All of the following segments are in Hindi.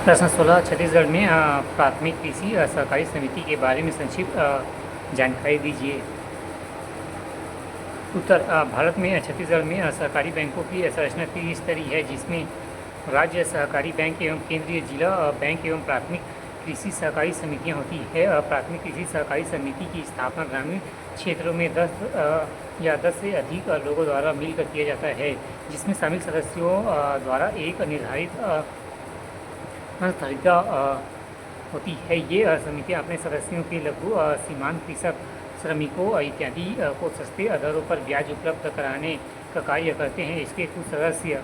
प्रश्न 16 छत्तीसगढ़ में प्राथमिक कृषि सहकारी समिति के बारे में संक्षिप्त जानकारी दीजिए। उत्तर भारत में छत्तीसगढ़ में सहकारी बैंकों की संरचना त्रिस्तरीय है, जिसमें राज्य सहकारी बैंक एवं केंद्रीय जिला बैंक एवं प्राथमिक कृषि सहकारी समितियां होती है। प्राथमिक कृषि सहकारी समिति की स्थापना ग्रामीण क्षेत्रों में 10 या 10 से अधिक लोगों द्वारा मिलकर किया जाता है, जिसमें शामिल सदस्यों द्वारा एक निर्धारित तालिका होती है। ये समितियाँ अपने सदस्यों के लघु सीमांत कृषक, श्रमिकों इत्यादि को सस्ते दरों पर ब्याज उपलब्ध कराने का कार्य करते हैं। इसके कुछ सदस्य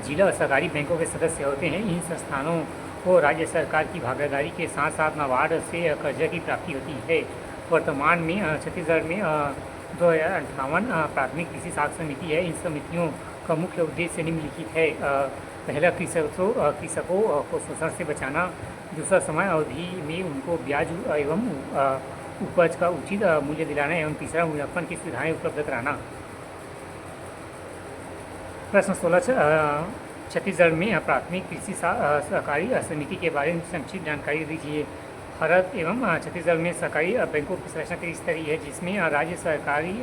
जिला सहकारी बैंकों के सदस्य होते हैं। इन संस्थानों को राज्य सरकार की भागीदारी के साथ साथ नाबार्ड से कर्जा की प्राप्ति होती है। वर्तमान में छत्तीसगढ़ में 2058 प्राथमिक कृषि साख समिति है। इन समितियों का मुख्य उद्देश्य निम्नलिखित है। पहला, कृषकों को शोषण से बचाना। दूसरा, समय अवधि में उनको ब्याज एवं उपज का उचित मूल्य दिलाना। एवं तीसरा, मूल्यांकन की सुविधाएं उपलब्ध कराना। प्रश्न 16 छत्तीसगढ़ में प्राथमिक कृषि सहकारी समिति के बारे में संक्षिप्त जानकारी दीजिए। भारत एवं छत्तीसगढ़ में सहकारी बैंकों की संरचना त्रिस्तरीय है, जिसमें राज्य सहकारी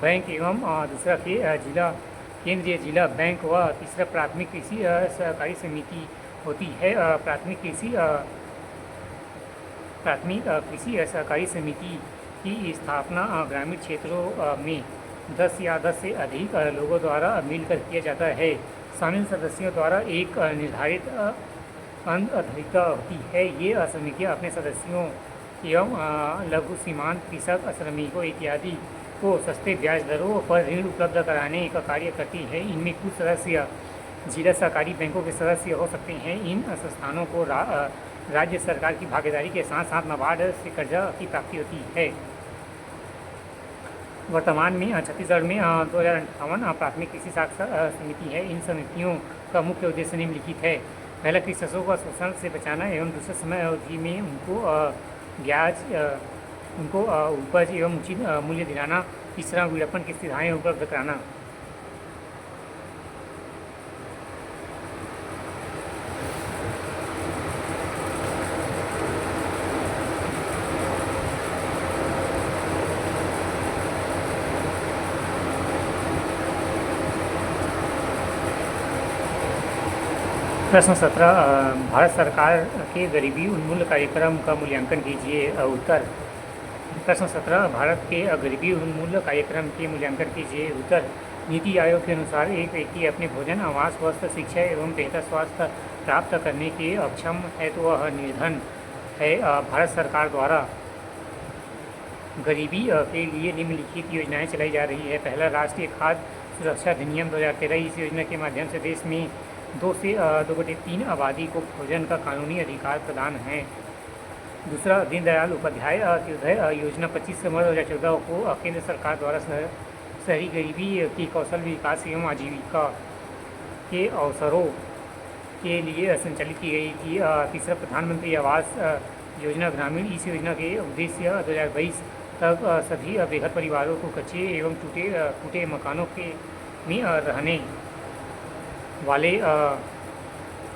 बैंक एवं दूसरा के केंद्रीय जिला बैंक व तीसरा प्राथमिक कृषि सहकारी समिति होती है। प्राथमिक कृषि सहकारी समिति की स्थापना ग्रामीण क्षेत्रों में 10 या 10 से अधिक लोगों द्वारा मिलकर किया जाता है। शामिल सदस्यों द्वारा एक निर्धारित अंतधारिता होती है। ये समितियाँ अपने सदस्यों एवं लघु सीमांत कृषक, श्रमिकों इत्यादि को सस्ते ब्याज दरों पर ऋण उपलब्ध कराने का कार्य करती है। इनमें कुछ सदस्य जिला सहकारी बैंकों के सदस्य हो सकते हैं। इन संस्थानों को राज्य सरकार की भागीदारी के साथ साथ नाबार्ड से कर्जा की प्राप्ति होती है। वर्तमान में छत्तीसगढ़ में 2058 प्राथमिक कृषि साख समिति है। इन समितियों का मुख्य उद्देश्य निम्नलिखित है। पहला, कृषकों का शोषण से बचाना एवं दूसरे समय अवधि में उनको उपज एवं उचित मूल्य दिलाना। तीसरा, विपणन की सुविधाएं उपलब्ध कराना। प्रश्न 17 भारत सरकार के गरीबी उन्मूलन कार्यक्रम का मूल्यांकन कीजिए। उत्तर प्रश्न 17 भारत के गरीबी उन्मूलन कार्यक्रम के मूल्यांकन कीजिए। उत्तर नीति आयोग के अनुसार एक व्यक्ति अपने भोजन, आवास, वस्त्र, शिक्षा एवं बेहतर स्वास्थ्य प्राप्त करने के अक्षम है तो वह निर्धन है। भारत सरकार द्वारा गरीबी के लिए निम्नलिखित योजनाएं चलाई जा रही है। पहला, राष्ट्रीय खाद्य सुरक्षा अधिनियम 2013। इस योजना के माध्यम से देश में 2 से 2/3 आबादी को भोजन का कानूनी अधिकार प्रदान है। दूसरा, दीनदयाल उपाध्याय अंत्योदय योजना 25 सितंबर 2014 को केंद्र सरकार द्वारा शहरी गरीबी की कौशल विकास एवं आजीविका के अवसरों के लिए संचालित की गई थी। तीसरा, प्रधानमंत्री आवास योजना ग्रामीण। इस योजना के उद्देश्य 2022 तक सभी बेघर परिवारों को कच्चे एवं टूटे मकानों में रहने वाले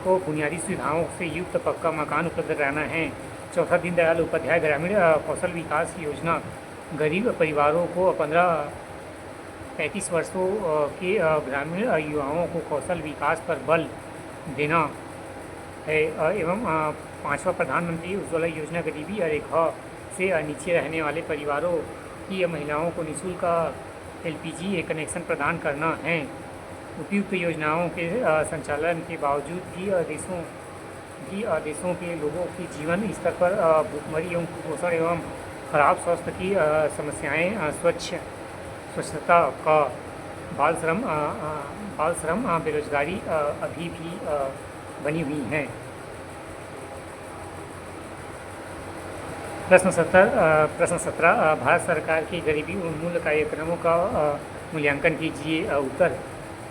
को बुनियादी सुविधाओं से युक्त पक्का मकान उपलब्ध कराना है। चौथा, दीनदयाल उपाध्याय ग्रामीण कौशल विकास योजना गरीब परिवारों को 15-35 वर्षों के ग्रामीण युवाओं को कौशल विकास पर बल देना है। एवं पाँचवा, प्रधानमंत्री उज्ज्वला योजना गरीबी रेखा से नीचे रहने वाले परिवारों की महिलाओं को निःशुल्क LPG कनेक्शन प्रदान करना है। उपयुक्त योजनाओं के संचालन के बावजूद भी देशों के लोगों के जीवन स्तर पर भूखमरी एवं कुपोषण एवं खराब स्वास्थ्य की समस्याएं, स्वच्छता का बाल श्रम, बेरोजगारी अभी भी बनी हुई हैं। प्रश्न 17 भारत सरकार के गरीबी उन्मूलन कार्यक्रमों का मूल्यांकन कीजिए। उत्तर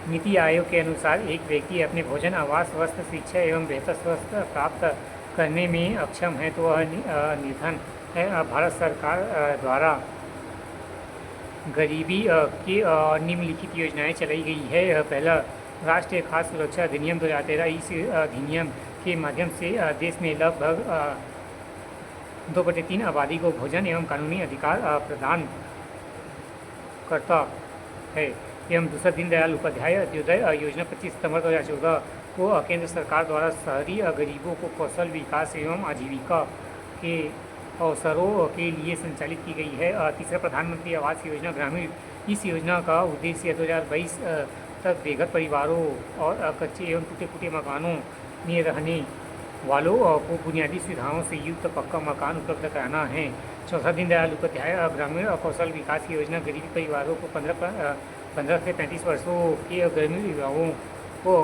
नीति आयोग के अनुसार एक व्यक्ति अपने भोजन, आवास, वस्त्र, शिक्षा एवं बेहतर स्वास्थ्य प्राप्त करने में अक्षम है तो वह निर्धन है। भारत सरकार द्वारा गरीबी की निम्नलिखित योजनाएं चलाई गई है। पहला, राष्ट्रीय खाद्य सुरक्षा अधिनियम 2013 इस अधिनियम के माध्यम से देश में लगभग 2/3 आबादी को भोजन एवं कानूनी अधिकार प्रदान करता है। एवं दूसरा, दीनदयाल उपाध्याय अंत्योदय योजना 25 सितंबर 2014 को केंद्र सरकार द्वारा शहरी गरीबों को कौशल विकास एवं आजीविका के अवसरों के लिए संचालित की गई है। तीसरा, प्रधानमंत्री आवास योजना ग्रामीण। इस योजना का उद्देश्य 2022 तक बेघर परिवारों और कच्चे एवं टूटे फूटे मकानों में रहने वालों को बुनियादी सुविधाओं से युक्त पक्का मकान उपलब्ध कराना है। चौथा, दीनदयाल उपाध्याय ग्रामीण कौशल विकास योजना गरीब परिवारों को 15 से 35 वर्षों के ग्रामीण युवाओं को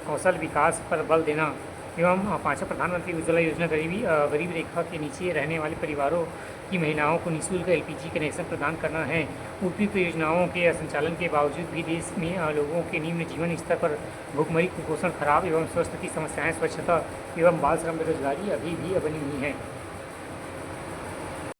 कौशल विकास पर बल देना। एवं पाँचवा, प्रधानमंत्री उज्ज्वला योजना गरीबी रेखा के नीचे रहने वाले परिवारों की महिलाओं को निःशुल्क LPG कनेक्शन प्रदान करना है। उपयुक्त योजनाओं के संचालन के बावजूद भी देश में लोगों के निम्न जीवन स्तर पर भूखमरी, कुपोषण, खराब एवं स्वास्थ्य की समस्याएं, स्वच्छता एवं बाल श्रम, बेरोजगारी अभी भी बनी हुई हैं।